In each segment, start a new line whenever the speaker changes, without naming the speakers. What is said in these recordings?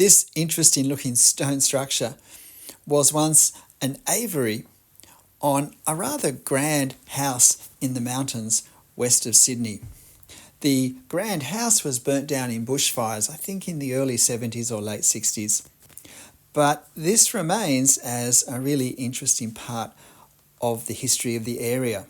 This interesting looking stone structure was once an aviary on a rather grand house in the mountains west of Sydney. The grand house was burnt down in bushfires, I think in the early 70s or late 60s. But this remains as a really interesting part of the history of the area.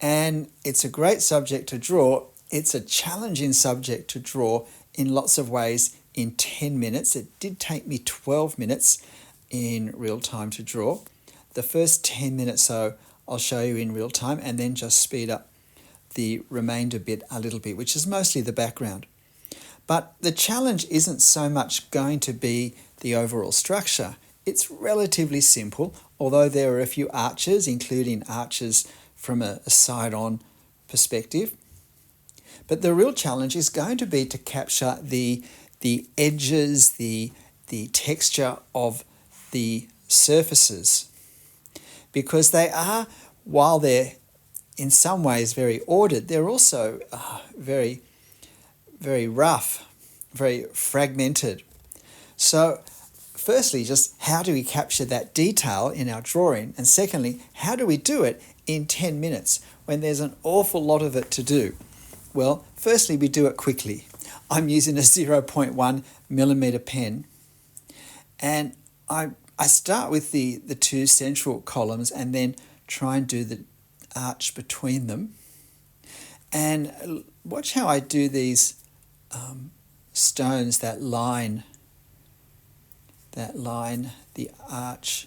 And it's a great subject to draw. It's a challenging subject to draw in lots of ways in 10 minutes. It did take me 12 minutes in real time to draw. The first 10 minutes so I'll show you in real time and then just speed up the remainder bit a little bit, which is mostly the background. But the challenge isn't so much going to be the overall structure. It's relatively simple, although there are a few arches, including arches from a side-on perspective. But the real challenge is going to be to capture the edges, the texture of the surfaces, because they are, while they're in some ways very ordered, they're also very, very rough, very fragmented. So firstly, just how do we capture that detail in our drawing? And secondly, how do we do it in 10 minutes when there's an awful lot of it to do? Well, firstly, we do it quickly. I'm using a 0.1 millimeter pen, and I start with the two central columns and then try and do the arch between them. And watch how I do these stones that line the arch.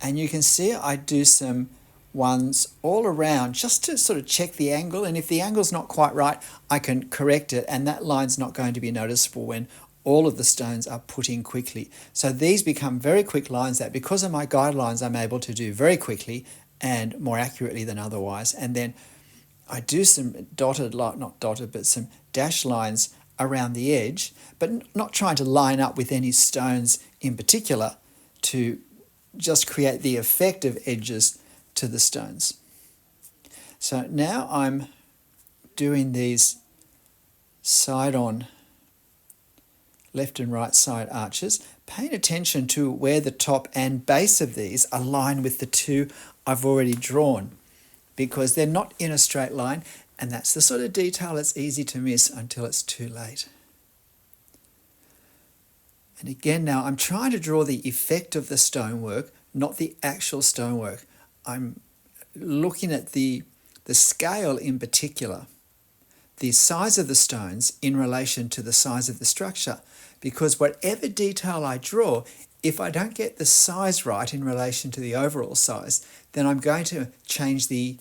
And you can see I do some ones all around just to sort of check the angle, and if the angle's not quite right, I can correct it, and that line's not going to be noticeable when all of the stones are put in quickly. So these become very quick lines that, because of my guidelines, I'm able to do very quickly and more accurately than otherwise. And then I do some some dashed lines around the edge, but not trying to line up with any stones in particular, to just create the effect of edges to the stones. So now I'm doing these side-on left and right side arches, paying attention to where the top and base of these align with the two I've already drawn, because they're not in a straight line, and that's the sort of detail that's easy to miss until it's too late. And again now, I'm trying to draw the effect of the stonework, not the actual stonework. I'm looking at the scale in particular, the size of the stones in relation to the size of the structure, because whatever detail I draw, if I don't get the size right in relation to the overall size, then I'm going to change the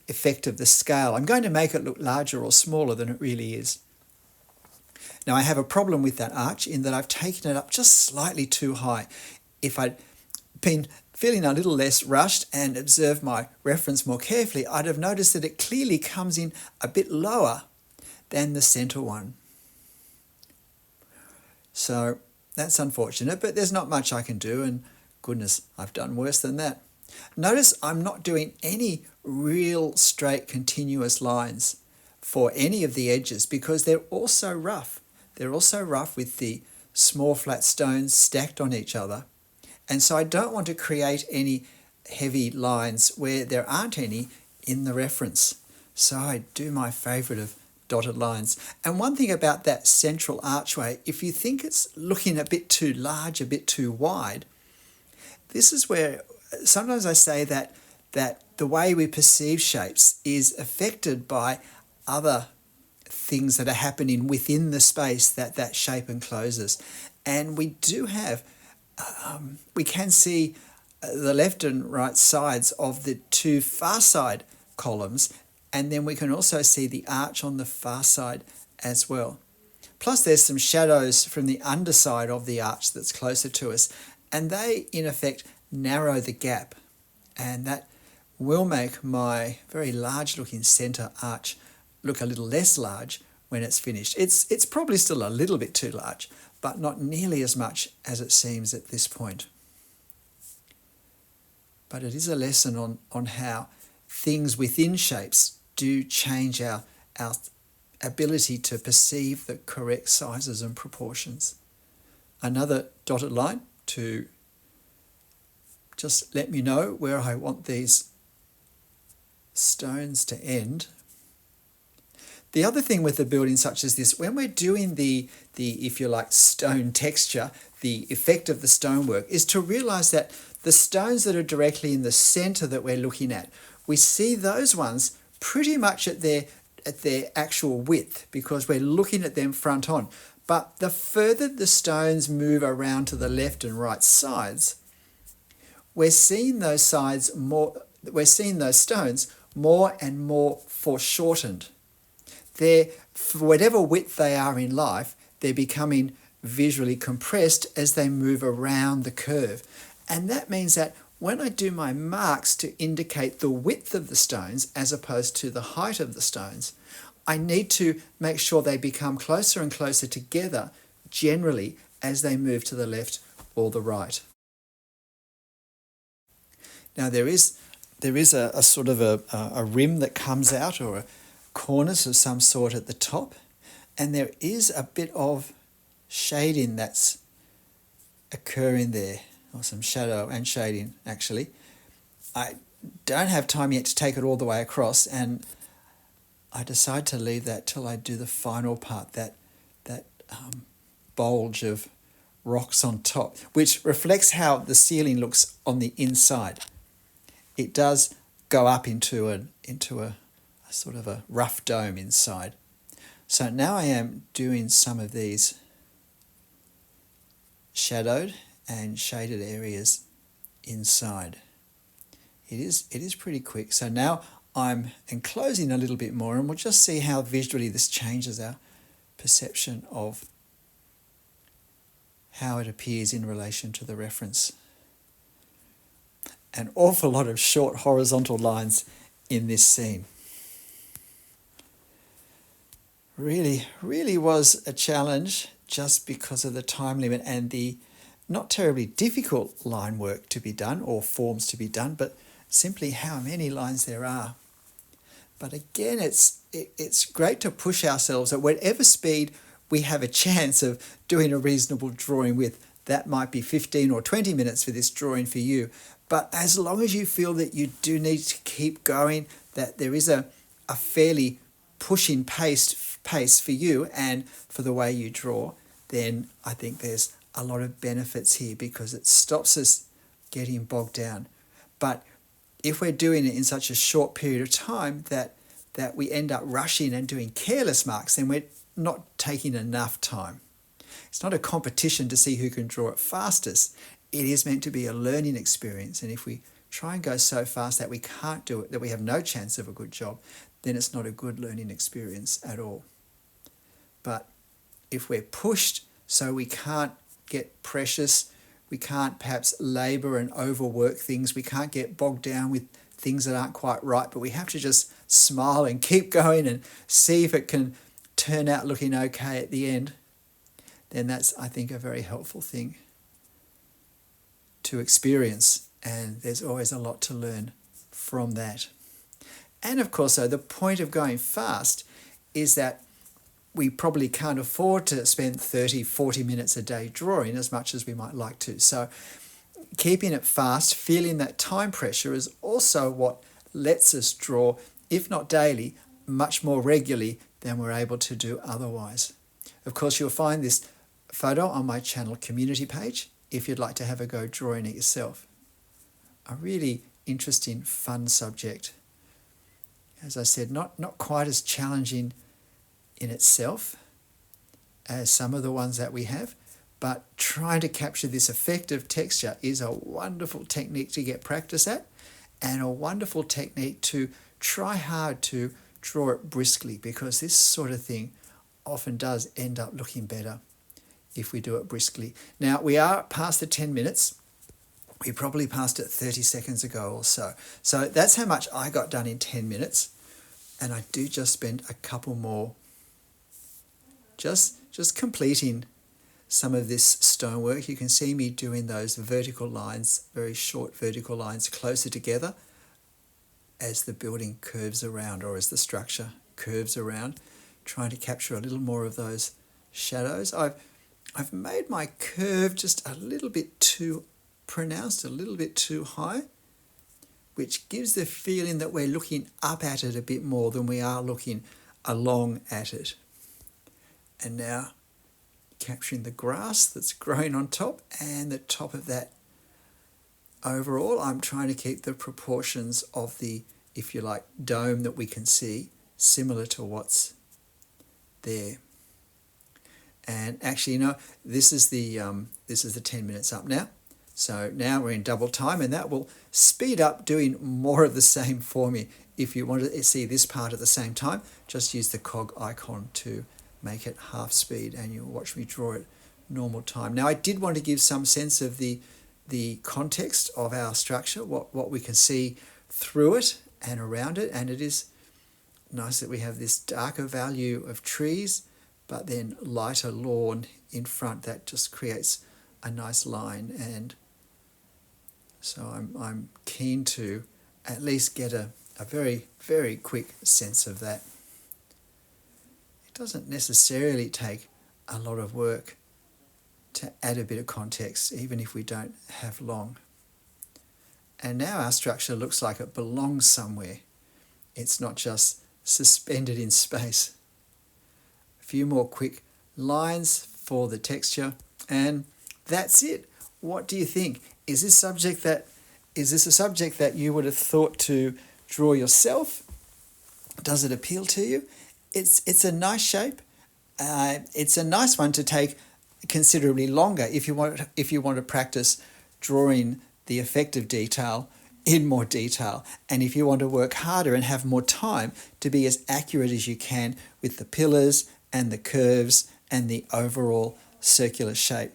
effect of the scale. I'm going to make it look larger or smaller than it really is. Now I have a problem with that arch in that I've taken it up just slightly too high. If I'd been feeling a little less rushed and observed my reference more carefully, I'd have noticed that it clearly comes in a bit lower than the centre one. So that's unfortunate, but there's not much I can do, and goodness, I've done worse than that. Notice I'm not doing any real straight continuous lines for any of the edges, because they're also rough. They're also rough with the small flat stones stacked on each other. And so I don't want to create any heavy lines where there aren't any in the reference. So I do my favourite of dotted lines. And one thing about that central archway, if you think it's looking a bit too large, a bit too wide, this is where sometimes I say that the way we perceive shapes is affected by other things that are happening within the space that shape encloses. And we do have, we can see the left and right sides of the two far side columns, and then we can also see the arch on the far side as well. Plus there's some shadows from the underside of the arch that's closer to us, and they in effect narrow the gap, and that will make my very large looking centre arch look a little less large when it's finished. It's probably still a little bit too large, but not nearly as much as it seems at this point. But it is a lesson on how things within shapes do change our ability to perceive the correct sizes and proportions. Another dotted line to just let me know where I want these stones to end. The other thing with a building such as this, when we're doing the if you like, stone texture, the effect of the stonework, is to realise that the stones that are directly in the centre that we're looking at, we see those ones pretty much at their actual width because we're looking at them front on. But the further the stones move around to the left and right sides, we're seeing those stones more and more foreshortened. They're, for whatever width they are in life, they're becoming visually compressed as they move around the curve. And that means that when I do my marks to indicate the width of the stones as opposed to the height of the stones, I need to make sure they become closer and closer together generally as they move to the left or the right. Now there is a sort of a rim that comes out, or a cornice of some sort at the top, and there is a bit of shading that's occurring there, or some shadow and shading actually. I don't have time yet to take it all the way across, and I decide to leave that till I do the final part, that bulge of rocks on top, which reflects how the ceiling looks on the inside. It does go up into a sort of a rough dome inside. So now I am doing some of these shadowed and shaded areas inside. It is pretty quick. So now I'm enclosing a little bit more, and we'll just see how visually this changes our perception of how it appears in relation to the reference. An awful lot of short horizontal lines in this scene. Really was a challenge, just because of the time limit and the not terribly difficult line work to be done or forms to be done, but simply how many lines there are. But again, it's great to push ourselves at whatever speed we have a chance of doing a reasonable drawing with. That might be 15 or 20 minutes for this drawing for you. But as long as you feel that you do need to keep going, that there is a fairly pushing pace for you and for the way you draw, then I think there's a lot of benefits here, because it stops us getting bogged down. But if we're doing it in such a short period of time that we end up rushing and doing careless marks, then we're not taking enough time. It's not a competition to see who can draw it fastest. It is meant to be a learning experience, and if we try and go so fast that we can't do it, that we have no chance of a good job, then it's not a good learning experience at all. But if we're pushed so we can't get precious, we can't perhaps labour and overwork things, we can't get bogged down with things that aren't quite right, but we have to just smile and keep going and see if it can turn out looking okay at the end, then that's, I think, a very helpful thing to experience, and there's always a lot to learn from that. And of course, though, the point of going fast is that we probably can't afford to spend 30, 40 minutes a day drawing as much as we might like to. So keeping it fast, feeling that time pressure, is also what lets us draw, if not daily, much more regularly than we're able to do otherwise. Of course, you'll find this photo on my channel community page if you'd like to have a go drawing it yourself. A really interesting, fun subject. As I said, not quite as challenging in itself as some of the ones that we have, but trying to capture this effect of texture is a wonderful technique to get practice at, and a wonderful technique to try hard to draw it briskly, because this sort of thing often does end up looking better if we do it briskly. Now, we are past the 10 minutes. We probably passed it 30 seconds ago or so. So that's how much I got done in 10 minutes. And I do just spend a couple more just completing some of this stonework. You can see me doing those vertical lines, very short vertical lines closer together as the building curves around, or as the structure curves around, trying to capture a little more of those shadows. I've made my curve just a little bit too pronounced, a little bit too high, which gives the feeling that we're looking up at it a bit more than we are looking along at it. And now capturing the grass that's growing on top and the top of that. Overall, I'm trying to keep the proportions of the, if you like, dome that we can see similar to what's there. And actually, you know, this is the 10 minutes up now. So now we're in double time, and that will speed up doing more of the same for me. If you want to see this part at the same time, just use the cog icon to make it half speed, and you'll watch me draw it normal time. Now, I did want to give some sense of the context of our structure, what we can see through it and around it, and it is nice that we have this darker value of trees, but then lighter lawn in front. That just creates a nice line, and so I'm keen to at least get a very, very quick sense of that. It doesn't necessarily take a lot of work to add a bit of context, even if we don't have long. And now our structure looks like it belongs somewhere. It's not just suspended in space. A few more quick lines for the texture, and that's it. What do you think? Is this a subject that you would have thought to draw yourself? Does it appeal to you? It's a nice shape. It's a nice one to take considerably longer if you want to practice drawing the effective detail in more detail, and if you want to work harder and have more time to be as accurate as you can with the pillars and the curves and the overall circular shape.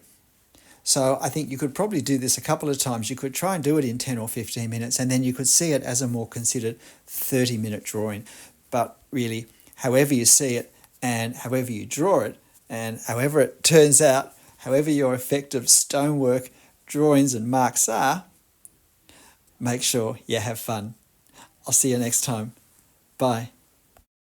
So I think you could probably do this a couple of times. You could try and do it in 10 or 15 minutes, and then you could see it as a more considered 30-minute drawing. But really, however you see it and however you draw it and however it turns out, however your effective stonework drawings and marks are, make sure you have fun. I'll see you next time. Bye.